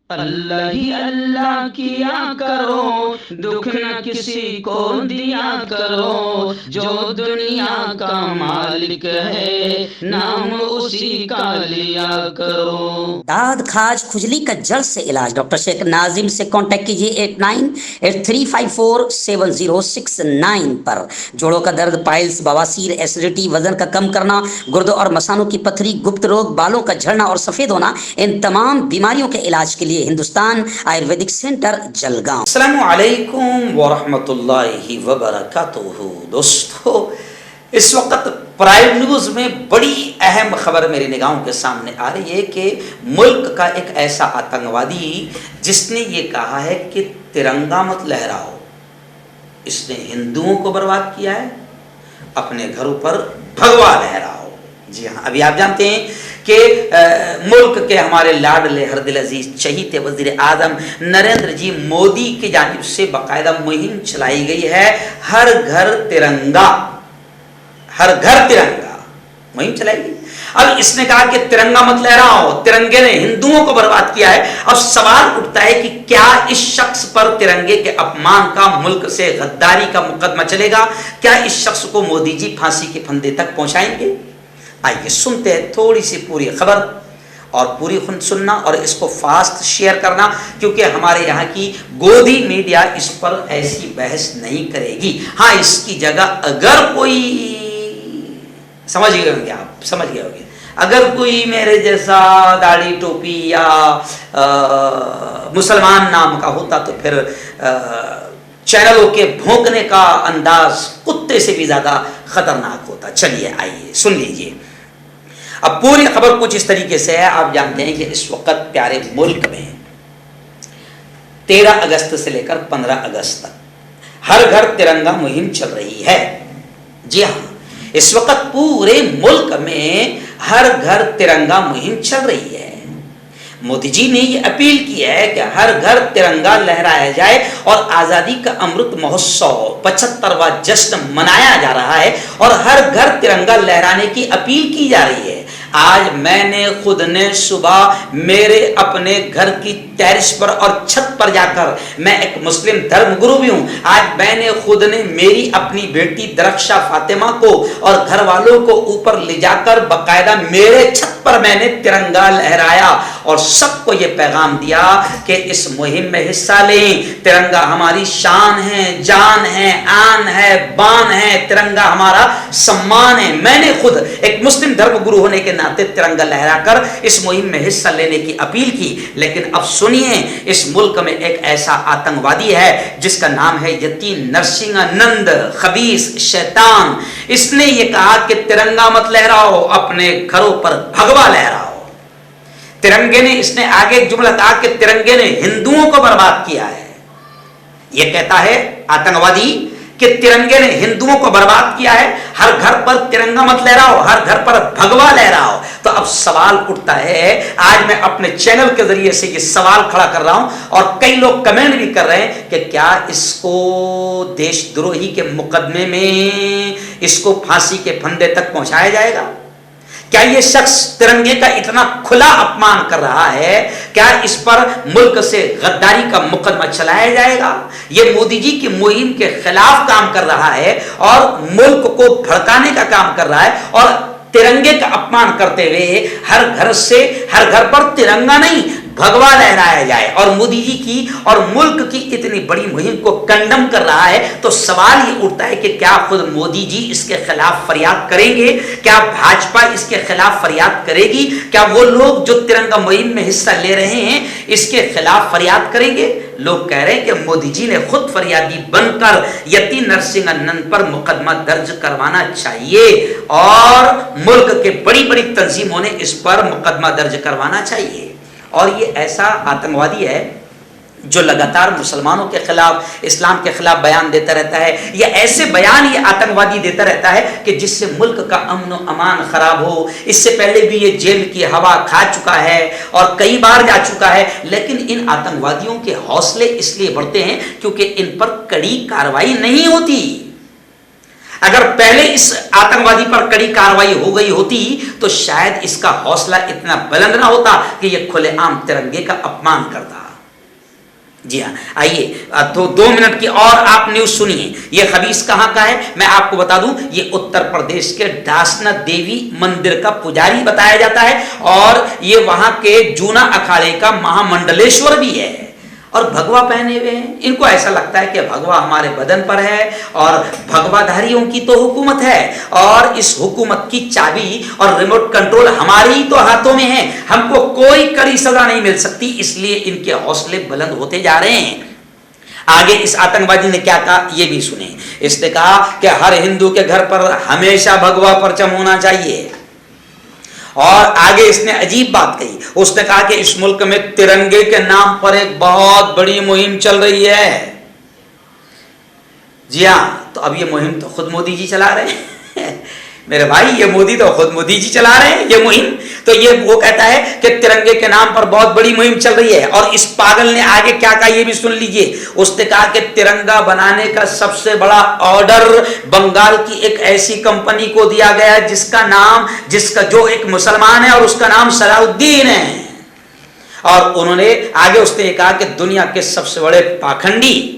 اللہ ہی اللہ کیا کرو، دکھ نہ کسی کو دیا کرو، جو دنیا کا مالک ہے نام اسی کا لیا کرو۔ داد کھاج کھجلی کا جڑ سے علاج ڈاکٹر شیخ ناظم سے کانٹیکٹ کیجیے 8983547069 پر۔ جوڑوں کا درد، پائلس، بواسیر، ایسیڈیٹی، وزن کا کم کرنا، گردوں اور مثانوں کی پتھری، گپت روگ، بالوں کا جھڑنا اور سفید ہونا، ان تمام بیماریوں کے علاج کے لیے ہندوستان آیورویدک سینٹر جلگاؤں۔ السلام علیکم ورحمۃ اللہ وبرکاتہ۔ دوستو، اس وقت پرائم نیوز میں بڑی اہم خبر میری نگاہوں کے سامنے آ رہی ہے کہ ملک کا ایک ایسا آتنکوادی جس نے یہ کہا ہے کہ ترنگا مت لہراؤ، اس نے ہندوؤں کو برباد کیا ہے، اپنے گھروں پر بھگوا لہراؤ۔ جی ہاں، ابھی آپ جانتے ہیں کہ ملک کے ہمارے لاڈلے ہر دل عزیز چہیتے وزیر اعظم نریندر جی مودی کی جانب سے باقاعدہ مہم چلائی گئی ہے، ہر گھر ترنگا، ہر گھر ترنگا مہم چلائی گئی۔ اب اس نے کہا کہ ترنگا مت لہراؤ، ترنگے نے ہندوؤں کو برباد کیا ہے۔ اب سوال اٹھتا ہے کہ کیا اس شخص پر ترنگے کے اپمان کا، ملک سے غداری کا مقدمہ چلے گا؟ کیا اس شخص کو مودی جی پھانسی کے پھندے تک پہنچائیں گے؟ آئیے سنتے ہیں تھوڑی سی پوری خبر، اور پوری سننا اور اس کو فاسٹ شیئر کرنا، کیونکہ ہمارے یہاں کی گودی میڈیا اس پر ایسی بحث نہیں کرے گی۔ ہاں، اس کی جگہ اگر کوئی سمجھ گئے ہوں گے، آپ سمجھ گئے ہوں گے، اگر کوئی میرے جیسا داڑھی ٹوپی یا مسلمان نام کا ہوتا تو پھر چینلوں کے بھونکنے کا انداز کتے سے بھی زیادہ خطرناک ہوتا۔ چلیے آئیے سن لیجئے۔ اب پوری خبر کچھ اس طریقے سے ہے۔ آپ جانتے ہیں کہ اس وقت پیارے ملک میں 13 اگست سے لے کر 15 اگست تک ہر گھر ترنگا مہم چل رہی ہے۔ جی ہاں، اس وقت پورے ملک میں ہر گھر ترنگا مہم چل رہی ہے۔ مودی جی نے یہ اپیل کی ہے کہ ہر گھر ترنگا لہرایا جائے، اور آزادی کا امرت مہوتسو 75واں جشن منایا جا رہا ہے، اور ہر گھر ترنگا لہرانے کی اپیل کی جا رہی ہے۔ آج میں نے خود نے صبح میرے اپنے گھر کی ٹیرس پر اور چھت پر جا کر، میں ایک مسلم دھرم گرو بھی ہوں، آج میں نے خود نے میری اپنی بیٹی درخشا فاطمہ کو اور گھر والوں کو اوپر لے جا کر باقاعدہ میرے چھت پر میں نے ترنگا لہرایا، اور سب کو یہ پیغام دیا کہ اس مہم میں حصہ لیں۔ ترنگا ہماری شان ہے، جان ہے، آن ہے، بان ہے، ترنگا ہمارا سمان ہے۔ میں نے خود ایک مسلم دھرم گرو ہونے کے ناطے ترنگا لہرا کر اس مہم میں حصہ لینے کی اپیل کی۔ لیکن اب سنیے، اس ملک میں ایک ایسا آتنکوادی ہے جس کا نام ہے یتی نرسنگھانند، خبیث شیطان۔ اس نے یہ کہا کہ ترنگا مت لہراؤ، اپنے گھروں پر بھگوا لہراؤ۔ ترنگے نے، اس نے آگے ایک جملہ کہا کہ ترنگے نے ہندوؤں کو برباد کیا ہے۔ یہ کہتا ہے آتنکوادی کہ ترنگے نے ہندوؤں کو برباد کیا ہے، ہر گھر پر ترنگا مت لہراؤ، ہر گھر پر بھگوا لہراؤ۔ تو اب سوال اٹھتا ہے، آج میں اپنے چینل کے ذریعے سے یہ سوال کھڑا کر رہا ہوں، اور کئی لوگ کمنٹ بھی کر رہے ہیں کہ کیا اس کو دیش دروہی کے مقدمے میں اس کو پھانسی کے پھندے تک پہنچایا جائے گا؟ کیا یہ شخص ترنگے کا اتنا کھلا اپمان کر رہا ہے، کیا اس پر ملک سے غداری کا مقدمہ چلایا جائے گا؟ یہ مودی جی کی مہم کے خلاف کام کر رہا ہے، اور ملک کو بھڑکانے کا کام کر رہا ہے، اور ترنگے کا اپمان کرتے ہوئے ہر گھر سے، ہر گھر پر ترنگا نہیں بھگوا لہرایا جائے، اور مودی جی کی اور ملک کی اتنی بڑی مہم کو کنڈم کر رہا ہے۔ تو سوال یہ اٹھتا ہے کہ کیا خود مودی جی اس کے خلاف فریاد کریں گے؟ کیا بھاجپا اس کے خلاف فریاد کرے گی؟ کیا وہ لوگ جو ترنگا مہم میں حصہ لے رہے ہیں اس کے خلاف فریاد کریں گے؟ لوگ کہہ رہے ہیں کہ مودی جی نے خود فریادی بن کر یتی نرسنگھانند پر مقدمہ درج کروانا چاہیے، اور ملک کے بڑی بڑی تنظیموں نے اس پر مقدمہ درج کروانا چاہیے۔ اور یہ ایسا آتنکوادی ہے جو لگاتار مسلمانوں کے خلاف، اسلام کے خلاف بیان دیتا رہتا ہے، یا ایسے بیان یہ آتنکوادی دیتا رہتا ہے کہ جس سے ملک کا امن و امان خراب ہو۔ اس سے پہلے بھی یہ جیل کی ہوا کھا چکا ہے اور کئی بار جا چکا ہے، لیکن ان آتنکوادیوں کے حوصلے اس لیے بڑھتے ہیں کیونکہ ان پر کڑی کارروائی نہیں ہوتی۔ अगर पहले इस आतंकवादी पर कड़ी कार्रवाई हो गई होती तो शायद इसका हौसला इतना बुलंद ना होता कि यह खुलेआम तिरंगे का अपमान करता। जी हाँ, आइए तो 2 मिनट की और आप न्यूज सुनिए। ये खबीस कहां का है मैं आपको बता दूं, ये उत्तर प्रदेश के डासना देवी मंदिर का पुजारी बताया जाता है और ये वहां के जूना अखाड़े का महामंडलेश्वर भी है और भगवा पहने हुए हैं। इनको ऐसा लगता है कि भगवा हमारे बदन पर है और भगवाधारियों की तो हुकूमत है और इस हुकूमत की चाबी और रिमोट कंट्रोल हमारे ही तो हाथों में है, हमको कोई कड़ी सजा नहीं मिल सकती, इसलिए इनके हौसले बुलंद होते जा रहे हैं। आगे इस आतंकवादी ने क्या कहा ये भी सुने। इसने कहा कि हर हिंदू के घर पर हमेशा भगवा परचम होना चाहिए और आगे इसने अजीब बात कही। उसने कहा कि इस मुल्क में तिरंगे के नाम पर एक बहुत बड़ी मुहिम चल रही है। जी हाँ, तो अब ये मुहिम तो खुद मोदी जी चला रहे हैं मेरे भाई, ये मोदी तो खुद मोदी जी चला रहे हैं ये मुहिम। तो ये वो कहता है कि तिरंगे के नाम पर बहुत बड़ी मुहिम चल रही है और इस पागल ने आगे क्या कहा ये भी सुन लीजिए। उसने कहा कि तिरंगा बनाने का सबसे बड़ा ऑर्डर बंगाल की एक ऐसी कंपनी को दिया गया जिसका जो एक मुसलमान है और उसका नाम सलाउद्दीन है। और उन्होंने आगे उसने कहा कि दुनिया के सबसे बड़े पाखंडी,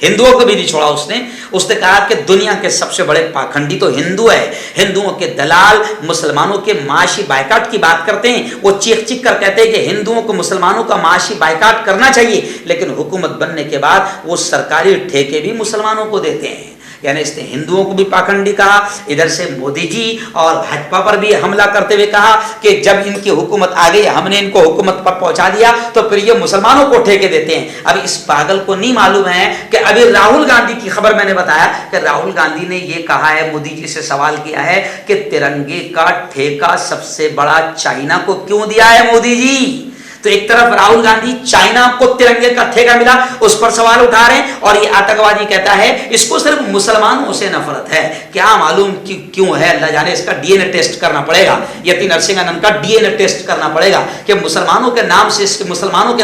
हिंदुओं को भी नहीं छोड़ा उसने कहा कि दुनिया के सबसे बड़े पाखंडी तो हिंदू है, हिंदुओं के दलाल मुसलमानों के माशी बायकाट की बात करते हैं। वो चीख चीख कर कहते हैं कि हिंदुओं को मुसलमानों का माशी बायकाट करना चाहिए, लेकिन हुकूमत बनने के बाद वो सरकारी ठेके भी मुसलमानों को देते हैं। यानी इसने हिंदुओं को भी पाखंडी कहा, इधर से मोदी जी और भाजपा पर भी हमला करते हुए कहा कि जब इनकी हुकूमत आ गई, हमने इनको हुकूमत पर पहुंचा दिया तो फिर ये मुसलमानों को ठेके देते हैं। अब इस पागल को नहीं मालूम है कि अभी राहुल गांधी की खबर मैंने बताया कि राहुल गांधी ने ये कहा है, मोदी जी से सवाल किया है कि तिरंगे का ठेका सबसे बड़ा चाइना को क्यों दिया है मोदी जी। तो एक तरफ राहुल गांधी चाइना को तिरंगे का ठेका मिला उस पर सवाल उठा रहे हैं और ये आतंकवादी कहता है इसको सिर्फ मुसलमानों से नफरत है। क्या मालूम क्यों है, अल्लाह जाने। इसका डीएनए टेस्ट करना पड़ेगा, यति नरसिंहन का डीएनए टेस्ट करना पड़ेगा कि मुसलमानों के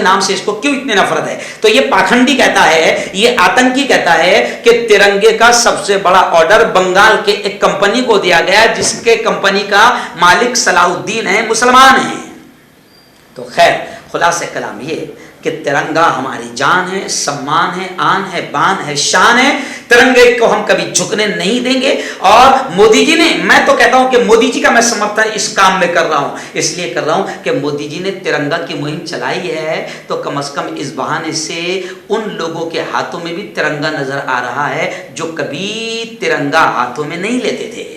नाम से इसको क्यों इतनी नफरत है। तो ये पाखंडी कहता है, ये आतंकी कहता है कि तिरंगे का सबसे बड़ा ऑर्डर बंगाल के एक कंपनी को दिया गया जिसके कंपनी का मालिक सलाउद्दीन है, मुसलमान है। तो खैर खुलासे कलाम ये कि तिरंगा हमारी जान है, सम्मान है, आन है, बान है, शान है। तिरंगे को हम कभी झुकने नहीं देंगे। और मोदी जी ने, मैं तो कहता हूं कि मोदी जी का मैं समर्थन इस काम में कर रहा हूं, इसलिए कर रहा हूं कि मोदी जी ने तिरंगा की मुहिम चलाई है तो कम से कम इस बहाने से उन लोगों के हाथों में भी तिरंगा नजर आ रहा है जो कभी तिरंगा हाथों में नहीं लेते थे।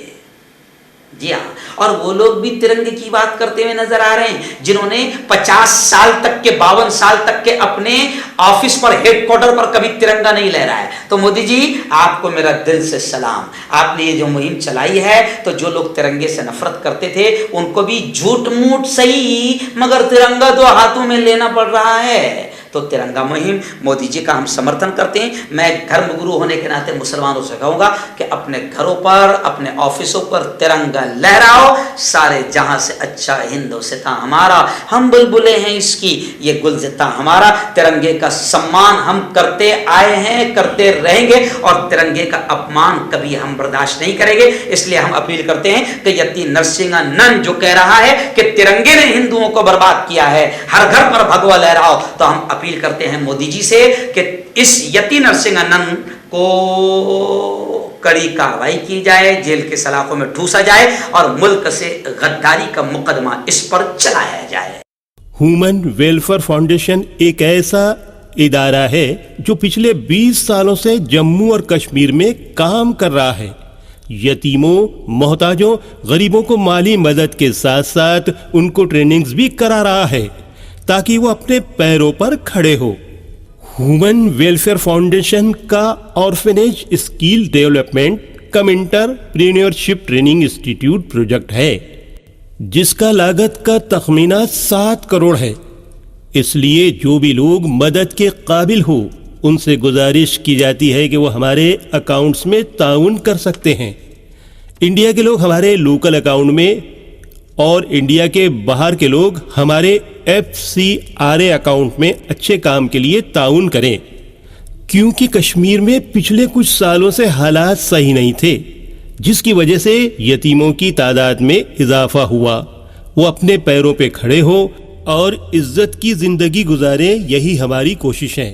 जी हाँ, और वो लोग भी तिरंगे की बात करते हुए नजर आ रहे हैं जिन्होंने 50 साल तक के 52 साल तक के अपने ऑफिस पर, हेडक्वार्टर पर कभी तिरंगा नहीं लहराया है। तो मोदी जी आपको मेरा दिल से सलाम, आपने ये जो मुहिम चलाई है तो जो लोग तिरंगे से नफरत करते थे उनको भी झूठ मूठ सही मगर तिरंगा तो हाथों में लेना पड़ रहा है। तो तिरंगा मुहिम मोदी जी का हम समर्थन करते हैं। मैं धर्मगुरु होने के नाते मुसलमानों से कहूंगा कि अपने घरों पर, अपने ऑफिसों पर तिरंगा लहराओ। सारे जहां से अच्छा हिंदुस्तां हमारा, हम बुलबुले हैं इसकी, ये गुलदस्ता हमारा। तिरंगे का सम्मान हम करते आए हैं, करते रहेंगे और तिरंगे का अपमान कभी हम बर्दाश्त नहीं करेंगे। इसलिए हम अपील करते हैं कि यति नरसिंहन जो कह रहा है कि तिरंगे ने हिंदुओं को बर्बाद किया है, हर घर पर भगवा लहराओ, तो हम अपील करते हैं मोदी जी से कि इस यति नरसिंहन को कड़ी कार्रवाई की जाए, जेल के सलाखों में ठूसा जाए और मुल्क से गद्दारी का मुकदमा इस पर चलाया जाए। ह्यूमन वेलफेयर फाउंडेशन एक ऐसा इदारा है जो पिछले 20 सालों से जम्मू और कश्मीर में काम कर रहा है। यतीमों, मोहताजों, गरीबों को माली मदद के साथ साथ उनको ट्रेनिंग्स भी करा रहा है ताकि वो अपने पैरों पर खड़े हो। ह्यूमन वेलफेयर फाउंडेशन का ऑर्फनेज स्किल डेवलपमेंट कम एंटरप्रेन्योरशिप ट्रेनिंग इंस्टीट्यूट प्रोजेक्ट है जिसका लागत का तखमीना 7 करोड़ है। इसलिए जो भी लोग मदद के काबिल हो उनसे गुजारिश की जाती है कि वो हमारे अकाउंट्स में ताउन कर सकते हैं। इंडिया के लोग हमारे लोकल अकाउंट में और इंडिया के बाहर के लोग हमारे FCRA अकाउंट में अच्छे काम के लिए ताउन करें। क्योंकि कश्मीर में पिछले कुछ सालों से हालात सही नहीं थे, جس کی وجہ سے یتیموں کی تعداد میں اضافہ ہوا، وہ اپنے پیروں پہ کھڑے ہو اور عزت کی زندگی گزاریں، یہی ہماری کوشش ہے۔